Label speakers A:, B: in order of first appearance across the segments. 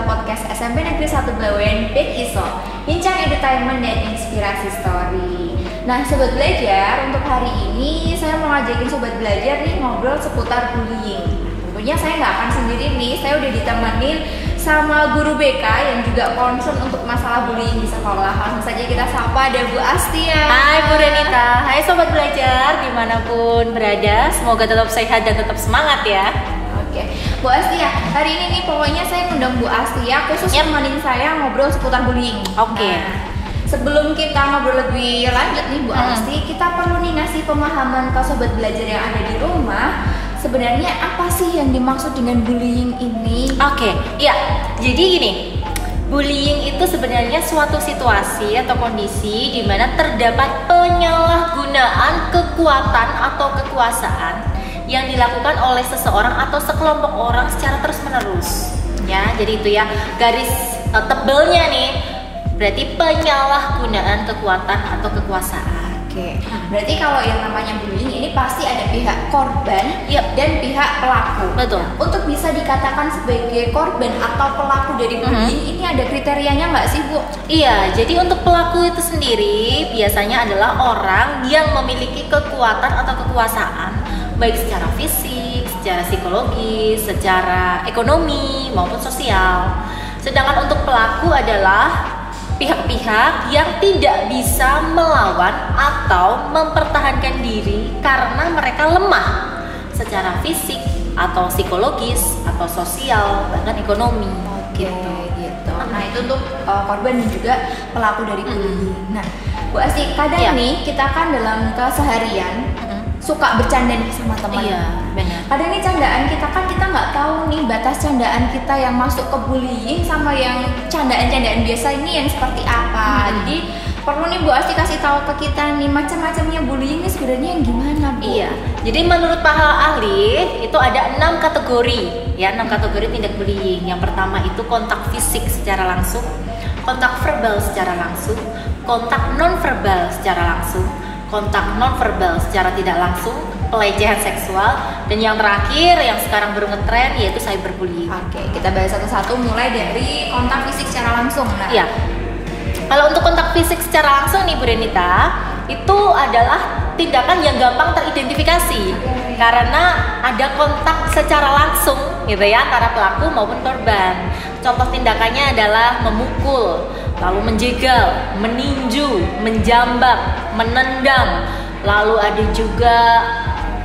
A: channel podcast SMP Negeri 1 Bawen Big Iso, bincang entertainment dan inspirasi story. Nah Sobat Belajar, untuk hari ini saya mau ngajakin Sobat Belajar nih ngobrol seputar bullying. Tentunya saya nggak akan sendiri nih, saya udah ditemenin sama guru BK yang juga concern untuk masalah bullying di sekolah. Langsung saja kita sapa, ada Bu Astia.
B: Hai Bu Renita, hai Sobat Belajar dimanapun berada, semoga tetap sehat dan tetap semangat ya.
A: Oke, Bu Astia, hari ini nih pokoknya saya ngundang Bu Astia khusus nemenin saya ngobrol seputar bullying.
B: Oke.
A: Nah, sebelum kita ngobrol lebih lanjut nih Bu Asti, kita perlu nih ngasih pemahaman ke Sobat Belajar yang ada di rumah. Sebenarnya apa sih yang dimaksud dengan bullying ini?
B: Oke, ya. Jadi gini, bullying itu sebenarnya suatu situasi atau kondisi di mana terdapat penyalahgunaan kekuatan atau kekuasaan yang dilakukan oleh seseorang atau sekelompok orang secara terus-menerus. Ya, jadi itu ya garis tebelnya nih. Berarti penyalahgunaan kekuatan atau kekuasaan.
A: Oke. Berarti kalau yang namanya bullying ini pasti ada pihak korban dan pihak pelaku.
B: Betul.
A: Untuk bisa dikatakan sebagai korban atau pelaku dari bullying ini ada kriterianya nggak sih Bu?
B: Iya, jadi untuk pelaku itu sendiri biasanya adalah orang yang memiliki kekuatan atau kekuasaan baik secara fisik, secara psikologis, secara ekonomi maupun sosial. Sedangkan untuk pelaku adalah pihak-pihak yang tidak bisa melawan atau mempertahankan diri karena mereka lemah secara fisik atau psikologis atau sosial bahkan ekonomi.
A: Gitu. Nah itu untuk korban dan juga pelaku dari bullying. Nah Bu Asti, kadang nih kita kan dalam keseharian suka bercanda nih sama teman.
B: Iya, benar.
A: Kadang nih candaan kita nggak tahu nih batas candaan kita yang masuk ke bullying sama yang candaan-candaan biasa ini yang seperti apa. Jadi perlu nih Bu Asti kasih tahu ke kita nih macam-macamnya bullying ini sebenarnya yang gimana Bu?
B: Iya. Jadi menurut para ahli itu ada 6 kategori ya, 6 kategori tindak bullying. Yang pertama itu kontak fisik secara langsung, kontak verbal secara langsung, kontak non verbal secara langsung, kontak non-verbal secara tidak langsung, pelecehan seksual, dan yang terakhir yang sekarang baru ngetren yaitu cyberbullying.
A: Oke, kita bahas satu-satu mulai dari kontak fisik secara langsung. Nah,
B: iya. Kalau untuk kontak fisik secara langsung nih Bu Renita, itu adalah tindakan yang gampang teridentifikasi karena ada kontak secara langsung gitu ya antara pelaku maupun korban. Contoh tindakannya adalah memukul, lalu menjegal, meninju, menjambak, menendang, lalu ada juga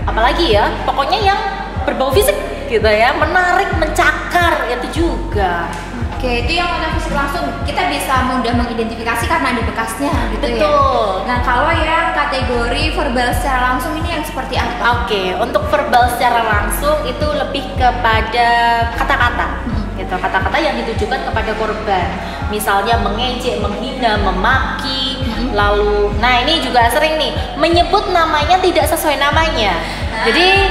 B: apalagi ya, pokoknya yang berbau fisik gitu ya, menarik, mencakar itu juga.
A: Oke, itu yang kontak fisik langsung kita bisa mudah mengidentifikasi karena ada bekasnya gitu.
B: Betul.
A: Ya. Nah kalau yang kategori verbal secara langsung ini yang seperti apa?
B: Oke, untuk verbal secara langsung itu lebih kepada kata-kata. Gitu, kata-kata yang ditujukan kepada korban, misalnya mengejek, menghina, memaki, lalu, nah ini juga sering nih menyebut namanya tidak sesuai namanya. Jadi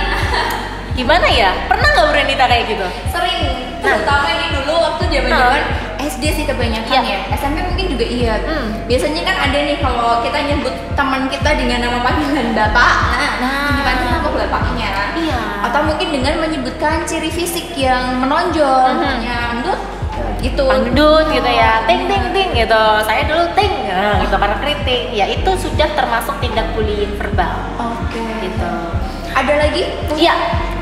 B: gimana ya? Pernah nggak Bu Renita kayak gitu?
A: Sering, terutama ini dulu waktu zaman-zaman SD sih kebanyakan ya. SMP mungkin juga iya. Biasanya kan ada nih kalau kita nyebut teman kita dengan nama panggilan bapak, gimana nama bapaknya? Iya. Atau mungkin dengan menyebutkan ciri fisik yang menonjol, pangdut, gitu.
B: Pangdut gitu ya, ting ting ting gitu. Saya dulu ting, gitu karena kritik. Ya itu sudah termasuk tindak bullying verbal.
A: Oke.
B: Gitu.
A: Ada lagi?
B: Iya.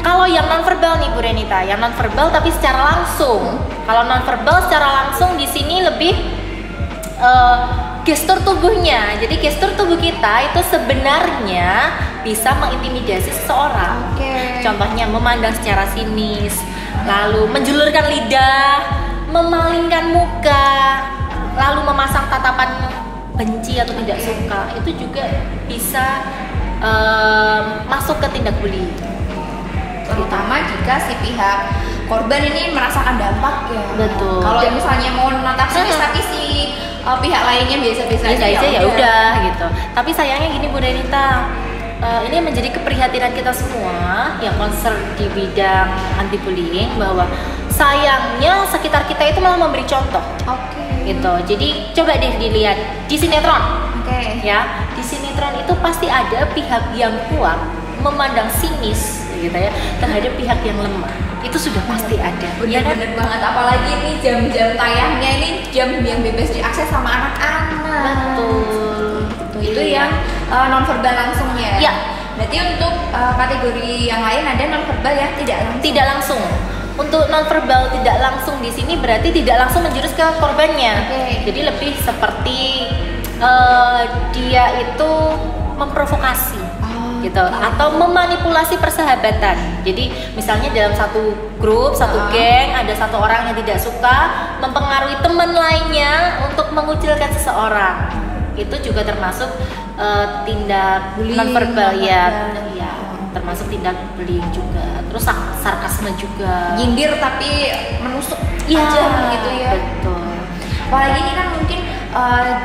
B: Kalau yang non-verbal nih Bu Renita, yang non-verbal tapi secara langsung. Kalau non-verbal secara langsung di sini lebih gestur tubuhnya. Jadi gestur tubuh kita itu sebenarnya bisa mengintimidasi seseorang. Contohnya memandang secara sinis, lalu menjulurkan lidah, memalingkan muka, lalu memasang tatapan benci atau tidak suka. Itu juga bisa masuk ke tindak bullying.
A: Terutama jika si pihak korban ini merasakan dampak ya.
B: Betul.
A: Kalau misalnya mau natap sinis tapi si pihak lainnya biasa-biasa aja
B: ya udah gitu. Tapi sayangnya gini Bu Renita, ini menjadi keprihatinan kita semua yang concern di bidang anti bullying bahwa sayangnya sekitar kita itu malah memberi contoh. Gitu. Jadi coba deh dilihat di sinetron. Ya, di sinetron itu pasti ada pihak yang kuat memandang sinis gitu ya terhadap pihak yang lemah. Itu sudah pasti ada.
A: Bener-bener banget, apalagi nih jam-jam tayangnya ini jam yang bebas diakses sama anak-anak.
B: Betul.
A: Itu yang nonverbal langsungnya.
B: Ya.
A: Berarti untuk kategori yang lain ada nonverbal yang tidak langsung.
B: Tidak langsung. Untuk nonverbal tidak langsung di sini berarti tidak langsung menjurus ke korbannya. Jadi lebih seperti dia itu memprovokasi. Gitu, atau memanipulasi persahabatan. Jadi misalnya dalam satu grup, satu geng ada satu orang yang tidak suka mempengaruhi teman lainnya untuk mengucilkan seseorang. Itu juga termasuk tindak nonverbal ya, termasuk tindak bullying juga. Terus sarkasme juga.
A: Nyindir tapi menusuk
B: ya,
A: aja gitu ya.
B: Betul.
A: Apalagi ini kan mungkin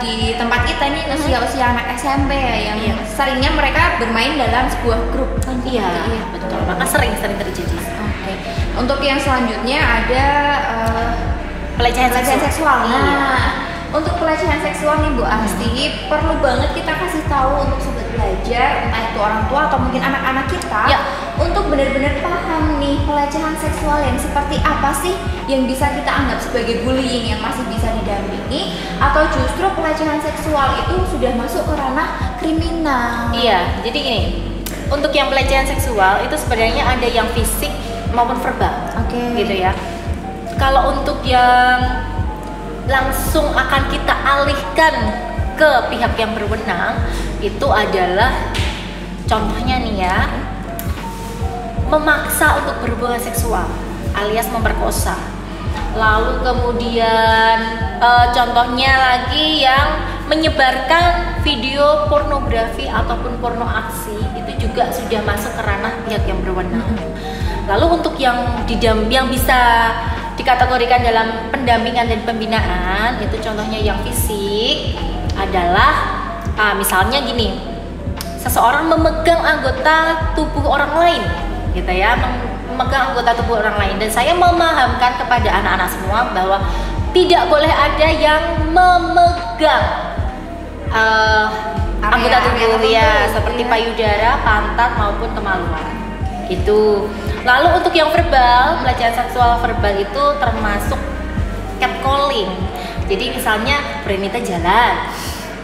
A: di tempat kita ini usia-usia anak SMP ya yang seringnya mereka bermain dalam sebuah grup.
B: Iya, betul. Maka sering terjadi.
A: Oke. Untuk yang selanjutnya ada
B: pelecehan
A: seksual.
B: Iya.
A: Nah, untuk pelecehan seksual nih Bu Asti, perlu banget kita kasih tahu untuk sobat belajar, entah itu orang tua atau mungkin anak-anak kita, untuk benar-benar paham nih pelecehan seksual yang seperti apa sih yang bisa kita anggap sebagai bullying yang masih bisa didampingi, atau justru pelecehan seksual itu sudah masuk ke ranah kriminal.
B: Iya, jadi gini, untuk yang pelecehan seksual itu sebenarnya ada yang fisik maupun verbal, gitu ya. Kalau untuk yang langsung akan kita alihkan ke pihak yang berwenang itu adalah contohnya nih ya, memaksa untuk berhubungan seksual alias memperkosa. Lalu kemudian contohnya lagi yang menyebarkan video pornografi ataupun porno aksi itu juga sudah masuk ke ranah pihak yang berwenang. Lalu untuk yang bisa dikategorikan dalam pendampingan dan pembinaan itu contohnya yang fisik adalah misalnya gini, seseorang memegang anggota tubuh orang lain gitu ya, memegang anggota tubuh orang lain, dan saya memahamkan kepada anak-anak semua bahwa tidak boleh ada yang memegang anggota tubuh ya, seperti payudara, pantat maupun kemaluan gitu. Lalu untuk yang verbal, pelecehan seksual verbal itu termasuk catcalling. Jadi misalnya Brenita jalan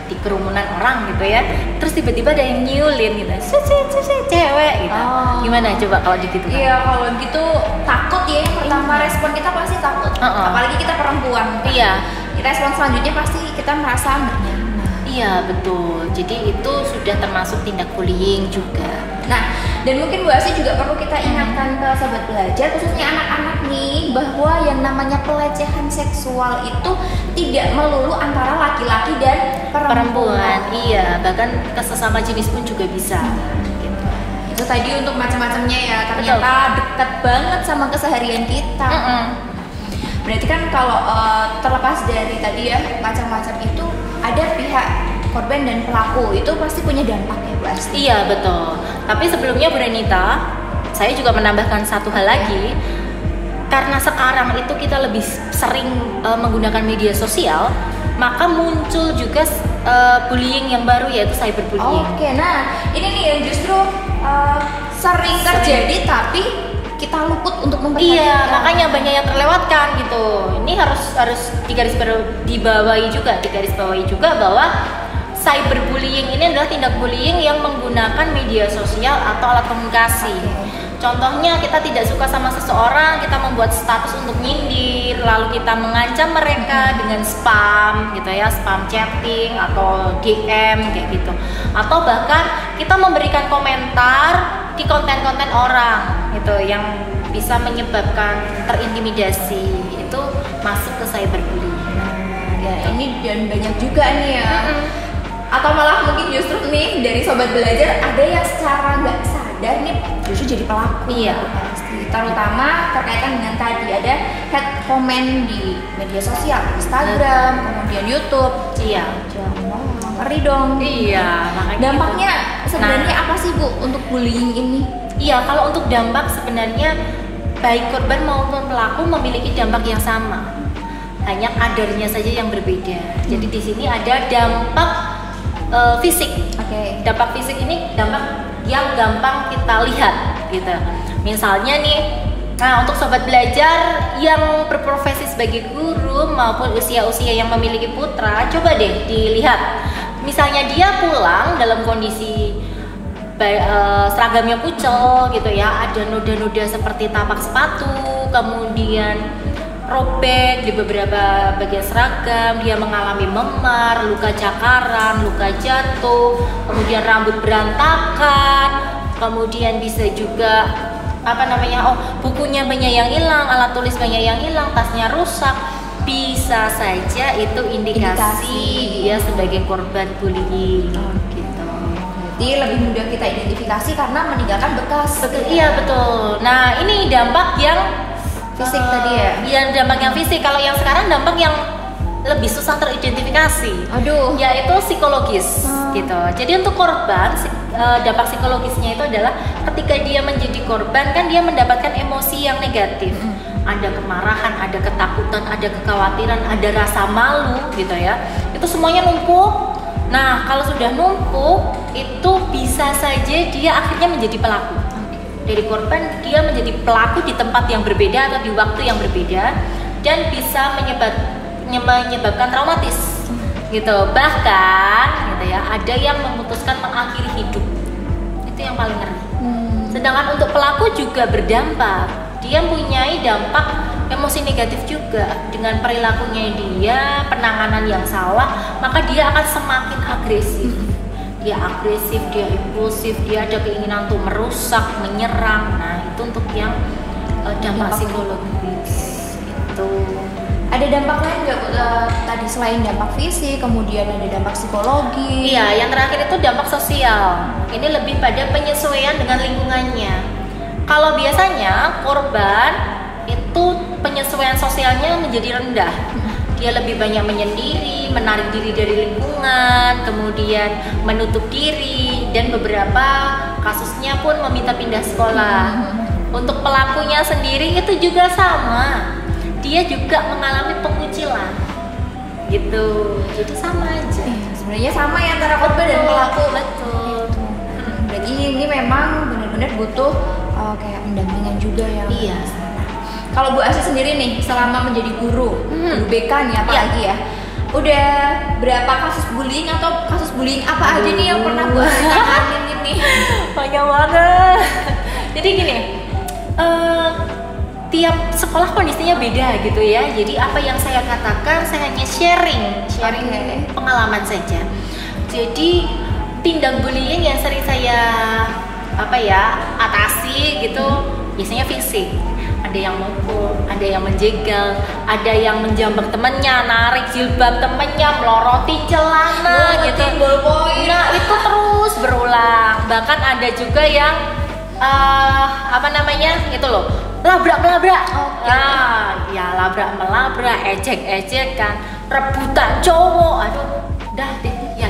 B: di kerumunan orang gitu ya, terus tiba-tiba ada yang nyulin gitu, cewek gitu. Gimana coba kalau gitu?
A: Iya, kalau gitu takut ya. Pertama respon kita pasti takut. Apalagi kita perempuan.
B: Iya.
A: Respon selanjutnya pasti kita merasa nggak nyaman.
B: Iya betul. Jadi itu sudah termasuk tindak bullying juga.
A: Nah, dan mungkin Bu Asti juga perlu kita ingatkan ke sobat belajar, khususnya anak-anak nih, bahwa yang namanya pelecehan seksual itu tidak melulu antara laki-laki dan perempuan.
B: Iya, bahkan ke sesama jenis pun juga bisa. Gitu.
A: Itu tadi untuk macam-macamnya ya, ternyata dekat banget sama keseharian kita. Berarti kan kalau terlepas dari tadi ya macam-macam itu, ada pihak korban dan pelaku, itu pasti punya dampak ya Bu Asti.
B: Iya betul. Tapi sebelumnya Bu Renita, saya juga menambahkan satu hal lagi. Karena sekarang itu kita lebih sering menggunakan media sosial, maka muncul juga bullying yang baru, yaitu cyberbullying.
A: Oke, nah ini nih yang justru sering terjadi tapi kita luput untuk memperhatikan.
B: Iya, makanya banyak yang terlewatkan gitu. Ini harus digarisbawahi juga bahwa cyberbullying ini adalah tindak bullying yang menggunakan media sosial atau alat komunikasi. Contohnya kita tidak suka sama seseorang, kita membuat status untuk nyindir, lalu kita mengancam mereka dengan spam gitu ya, spam chatting atau DM kayak gitu. Atau bahkan kita memberikan komentar di konten-konten orang gitu yang bisa menyebabkan terintimidasi, itu masuk ke cyberbullying.
A: Ya, ini dan banyak juga nih ya. Atau malah mungkin justru nih dari sobat belajar ada yang secara nggak sadar nih justru jadi pelaku.
B: Iya.
A: Terutama terkaitan dengan tadi ada hate comment di media sosial, Instagram, kemudian YouTube.
B: Iya.
A: Ngeri dong.
B: Iya.
A: Dampaknya sebenarnya apa sih Bu untuk bullying ini?
B: Iya, kalau untuk dampak sebenarnya baik korban maupun pelaku memiliki dampak yang sama. Hanya kadarnya saja yang berbeda. Jadi di sini ada dampak fisik. Dampak fisik ini dampak yang gampang kita lihat gitu. Misalnya nih Nah, untuk sobat belajar yang berprofesi sebagai guru maupun usia-usia yang memiliki putra, coba deh dilihat. Misalnya dia pulang dalam kondisi seragamnya kucel gitu ya, ada noda-noda seperti tapak sepatu, kemudian robek di beberapa bagian seragam, dia mengalami memar, luka cakaran, luka jatuh, kemudian rambut berantakan, kemudian bisa juga bukunya banyak yang hilang, alat tulis banyak yang hilang, tasnya rusak, bisa saja itu indikasi dia sebagai korban bullying. Gitu.
A: Jadi lebih mudah kita identifikasi karena meninggalkan bekas.
B: Betul, iya betul. Nah, ini dampak yang
A: fisik tadi ya?
B: Iya, dampak yang fisik. Kalau yang sekarang dampak yang lebih susah teridentifikasi.
A: Aduh.
B: Yaitu psikologis gitu. Jadi untuk korban, dampak psikologisnya itu adalah ketika dia menjadi korban kan dia mendapatkan emosi yang negatif. Ada kemarahan, ada ketakutan, ada kekhawatiran, ada rasa malu gitu ya. Itu semuanya numpuk. Nah, kalau sudah numpuk, itu bisa saja dia akhirnya menjadi pelaku. Dari korban, dia menjadi pelaku di tempat yang berbeda atau di waktu yang berbeda, dan bisa menyebabkan traumatis gitu. Bahkan gitu ya, ada yang memutuskan mengakhiri hidup. Itu yang paling ngeri. Sedangkan untuk pelaku juga berdampak. Dia mempunyai dampak emosi negatif juga dengan perilakunya dia, penanganan yang salah, maka dia akan semakin agresif. Dia agresif, dia impulsif, dia ada keinginan untuk merusak, menyerang. Nah, itu untuk yang dampak psikologis itu.
A: Ada dampak lain nggak tadi selain dampak fisik, kemudian ada dampak psikologi?
B: Iya, yang terakhir itu dampak sosial. Ini lebih pada penyesuaian dengan lingkungannya. Kalau biasanya korban itu penyesuaian sosialnya menjadi rendah. Dia lebih banyak menyendiri, menarik diri dari lingkungan, kemudian menutup diri, dan beberapa kasusnya pun meminta pindah sekolah. Untuk pelakunya sendiri itu juga sama. Dia juga mengalami pengucilan gitu. Jadi sama aja.
A: Sebenarnya sama ya antara korban dan pelaku.
B: Betul.
A: Berarti ini memang benar-benar butuh kayak pendampingan juga ya.
B: Iya.
A: Kalau Bu Asi sendiri nih, selama menjadi guru BK nih apalagi ya, udah berapa kasus bullying atau kasus bullying apa aja nih yang pernah Bu Asi tanganin ini?
B: Banyak banget. Jadi gini, tiap sekolah kondisinya beda gitu ya. Jadi apa yang saya katakan, saya hanya sharing pengalaman saja. Jadi tindak bullying yang sering saya atasi gitu biasanya fisik. Ada yang mukul, ada yang menjegal, ada yang menjambak temannya, narik jilbab temannya, meloroti celana gitu. Nah, itu terus berulang. Bahkan ada juga yang itu loh, labrak-labrak. Nah, ya labrak-melabrak, ejek-ejekan, rebutan cowok. Aduh, ya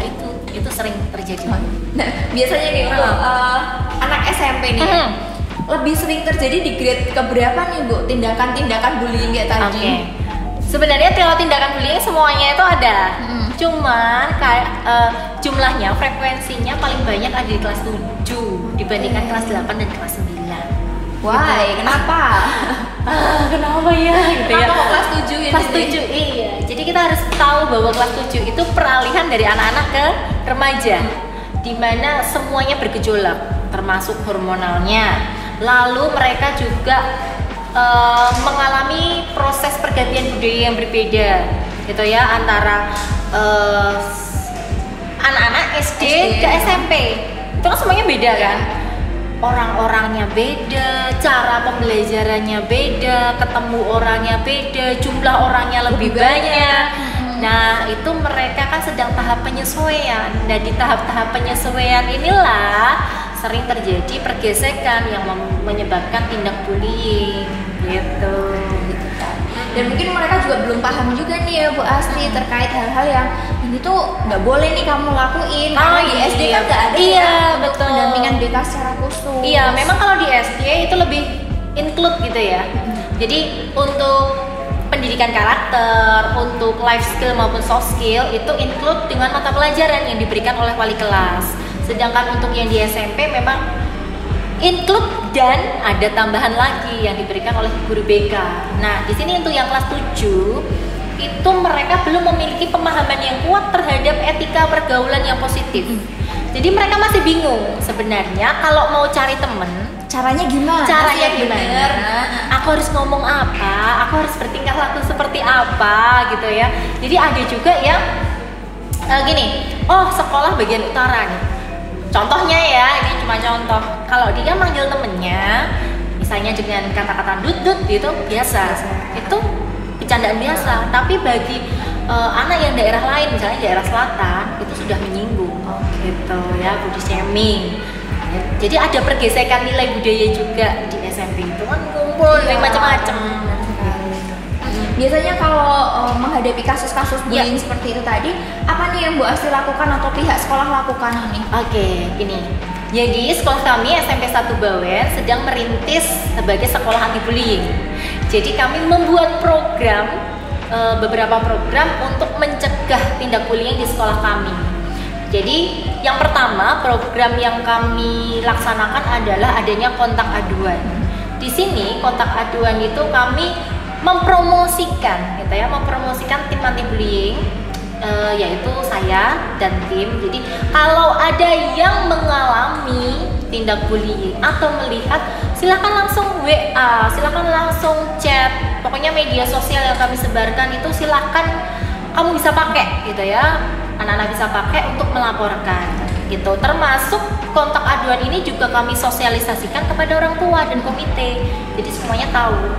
B: itu sering terjadi.
A: Nah, biasanya nih untuk anak SMP nih lebih sering terjadi di grade keberapa nih Bu tindakan-tindakan bullying kayak tadi?
B: Sebenarnya kalau tindakan bullying semuanya itu ada. Cuman kayak jumlahnya, frekuensinya paling banyak ada di kelas 7 dibandingkan kelas 8 dan kelas 9.
A: Why? Gitu. Kenapa?
B: Kenapa ya? Gitu ya.
A: Kenapa kok kelas 7 ya?
B: Kelas 7, iya. Jadi kita harus tahu bahwa kelas 7 itu peralihan dari anak-anak ke remaja, di mana semuanya bergejolak, termasuk hormonalnya. Lalu mereka juga mengalami proses pergantian budaya yang berbeda, gitu ya, antara anak-anak SD ke SMP. Itu kan semuanya beda kan? Orang-orangnya beda, cara pembelajarannya beda, ketemu orangnya beda, jumlah orangnya lebih banyak. Nah, itu mereka kan sedang tahap penyesuaian. Nah, di tahap-tahap penyesuaian inilah sering terjadi pergesekan yang menyebabkan tindak bullying gitu.
A: Dan mungkin mereka juga belum paham juga nih ya Bu Asti terkait hal-hal yang ini tuh nggak boleh nih kamu lakuin karena di SD kan nggak ada
B: betul.
A: pendampingan BK secara khusus.
B: Iya, memang kalau di SD itu lebih include gitu ya. Jadi untuk pendidikan karakter, untuk life skill maupun soft skill itu include dengan mata pelajaran yang diberikan oleh wali kelas. Sedangkan untuk yang di SMP memang include dan ada tambahan lagi yang diberikan oleh guru BK. Nah, di sini untuk yang kelas 7 itu mereka belum memiliki pemahaman yang kuat terhadap etika pergaulan yang positif. Jadi mereka masih bingung sebenarnya kalau mau cari temen
A: Caranya gimana?
B: Aku harus ngomong apa? Aku harus bertingkah laku seperti apa gitu ya. Jadi ada juga yang gini, oh sekolah bagian utara nih. Contohnya ya, ini cuma contoh. Kalau dia manggil temennya, misalnya dengan kata-kata dut-dut gitu, biasa. Itu bercandaan biasa. Tapi bagi anak yang daerah lain, misalnya daerah selatan, itu sudah menyinggung. Gitu ya, body shaming. Jadi ada pergesekan nilai budaya juga di SMP itu kan kumpul macam-macam.
A: Biasanya kalau menghadapi kasus-kasus bullying seperti itu tadi, apa nih yang Bu Asti lakukan atau pihak sekolah lakukan ini?
B: Oke, gini. Jadi sekolah kami SMP 1 Bawen sedang merintis sebagai sekolah anti bullying. Jadi kami membuat program, beberapa program untuk mencegah tindak bullying di sekolah kami. Jadi yang pertama program yang kami laksanakan adalah adanya kontak aduan. Di sini kontak aduan itu kami mempromosikan, gitu ya, mempromosikan tim anti bullying, yaitu saya dan tim. Jadi kalau ada yang mengalami tindak bullying atau melihat, silakan langsung WA, silakan langsung chat. Pokoknya media sosial yang kami sebarkan itu silakan kamu bisa pakai, gitu ya. Anak-anak bisa pakai untuk melaporkan gitu. Termasuk kontak aduan ini juga kami sosialisasikan kepada orang tua dan komite. Jadi semuanya tahu.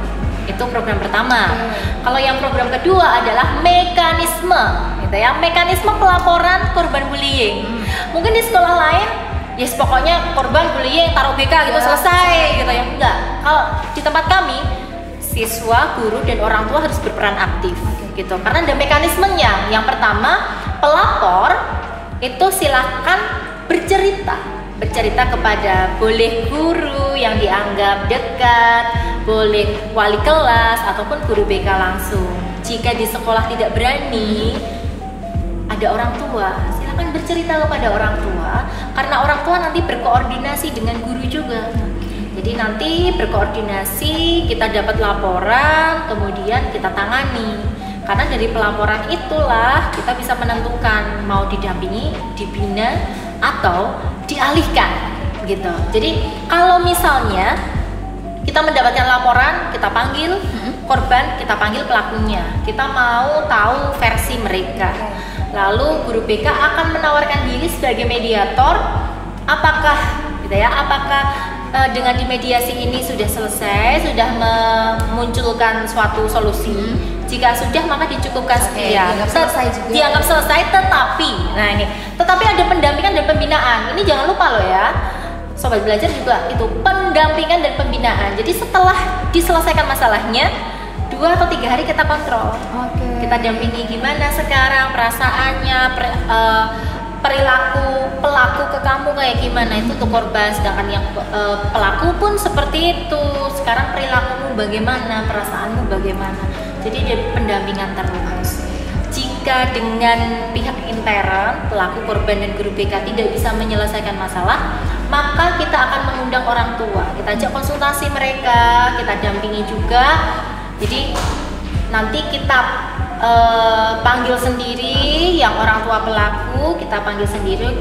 B: Itu program pertama. Kalau yang program kedua adalah mekanisme gitu ya. Mekanisme pelaporan korban bullying. Mungkin di sekolah lain yes pokoknya korban bullying taruh BK gitu selesai gitu ya. Enggak. Kalau di tempat kami siswa, guru dan orang tua harus berperan aktif gitu. Karena ada mekanismenya. Yang pertama, pelapor itu silakan bercerita kepada boleh guru yang dianggap dekat, boleh wali kelas ataupun guru BK langsung. Jika di sekolah tidak berani, ada orang tua, silakan bercerita kepada orang tua karena orang tua nanti berkoordinasi dengan guru juga. Jadi nanti berkoordinasi, kita dapat laporan, kemudian kita tangani. Karena dari pelaporan itulah kita bisa menentukan mau didampingi, dibina, atau dialihkan gitu. Jadi kalau misalnya kita mendapatkan laporan, kita panggil korban, kita panggil pelakunya. Kita mau tahu versi mereka. Lalu guru BK akan menawarkan diri sebagai mediator. Apakah gitu ya? Apakah dengan dimediasi ini sudah selesai, sudah memunculkan suatu solusi? Jika sudah maka dicukupkan sekian. Dianggap selesai tetapi ada pendampingan dan pembinaan. Ini jangan lupa loh ya. Sobat belajar juga itu pendampingan dan pembinaan. Jadi setelah diselesaikan masalahnya 2 atau 3 hari kita kontrol. Kita dampingi gimana sekarang perasaannya, perilaku pelaku ke kamu kayak gimana, itu untuk korban. Sedangkan yang pelaku pun seperti itu. Sekarang perilakumu bagaimana, perasaanmu bagaimana. Jadi ada pendampingan terus. Jika dengan pihak intern, pelaku, korban, dan guru BK tidak bisa menyelesaikan masalah, maka kita akan mengundang orang tua. Kita ajak konsultasi mereka, kita dampingi juga. Jadi nanti kita panggil sendiri yang orang tua pelaku, kita panggil sendiri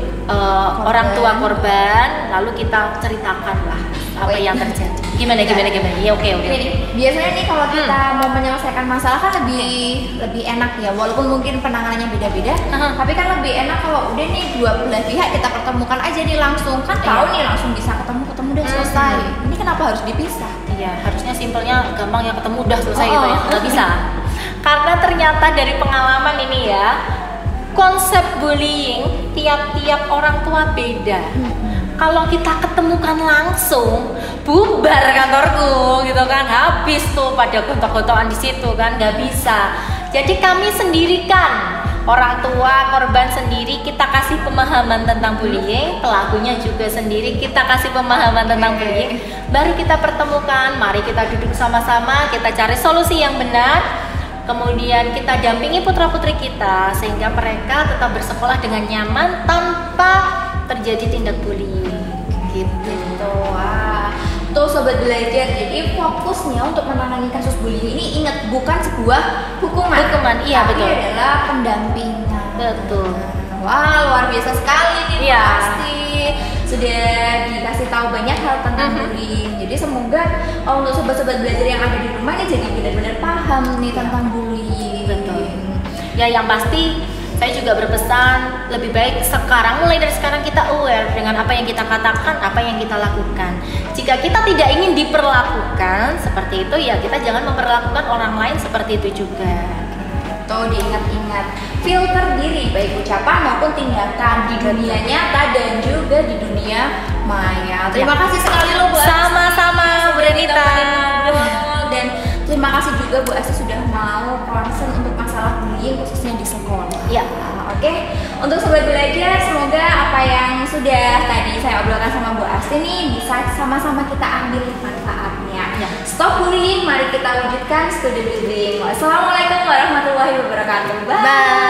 B: orang tua korban, lalu kita ceritakan lah apa yang terjadi. Gimana? Ya, oke.
A: Biasanya nih kalau kita mau menyelesaikan masalah kan lebih enak ya, walaupun mungkin penanganannya beda-beda, tapi kan lebih enak kalau udah nih dua belah pihak kita pertemukan aja nih langsung, kan tahu nih langsung bisa ketemu udah selesai. Ini kenapa harus dipisah?
B: Iya, harusnya simpelnya gampang ya, ketemu udah selesai gitu ya. Nggak bisa. Karena ternyata dari pengalaman ini ya, konsep bullying tiap-tiap orang tua beda. Kalau kita ketemukan langsung, bubar kantorku gitu kan, habis tuh pada gontok-gontokan di situ kan, nggak bisa. Jadi kami sendirikan, orang tua korban sendiri, kita kasih pemahaman tentang bullying, pelakunya juga sendiri kita kasih pemahaman tentang bullying, baru kita pertemukan. Mari kita duduk sama-sama, kita cari solusi yang benar. Kemudian kita dampingi putra-putri kita sehingga mereka tetap bersekolah dengan nyaman tanpa terjadi tindak bullying gitu.
A: Wah, Tuh sobat belajar, jadi fokusnya untuk menangani kasus bullying ini ingat bukan sebuah hukuman,
B: iya
A: tapi
B: betul.
A: adalah pendampingan.
B: Betul.
A: Wah, luar biasa sekali nih,
B: Iya.
A: pasti sudah dikasih tahu banyak hal tentang bullying. Jadi semoga untuk sobat-sobat belajar yang ada di rumah ini jadi benar-benar paham nih tentang bullying.
B: Betul. Ya yang pasti saya juga berpesan lebih baik mulai dari sekarang kita aware dengan apa yang kita katakan, apa yang kita lakukan. Jika kita tidak ingin diperlakukan seperti itu, ya kita jangan memperlakukan orang lain seperti itu juga.
A: Tuh diingat-ingat, filter diri baik ucapan maupun tindakan di dunia nyata dan juga di dunia maya. Terima kasih sekali loh Bu Asti.
B: Sama-sama Bu Renita.
A: Dan terima kasih juga Bu Asti sudah mau concern untuk masalah bullying khususnya di sekolah.
B: Ya.
A: Oke, untuk sobat belajar semoga apa yang sudah tadi saya obrolkan sama Bu Asti nih bisa sama-sama kita ambil manfaatnya.
B: Ya.
A: Stop bullying, mari kita wujudkan student building. Wassalamualaikum warahmatullahi wabarakatuh. Bye.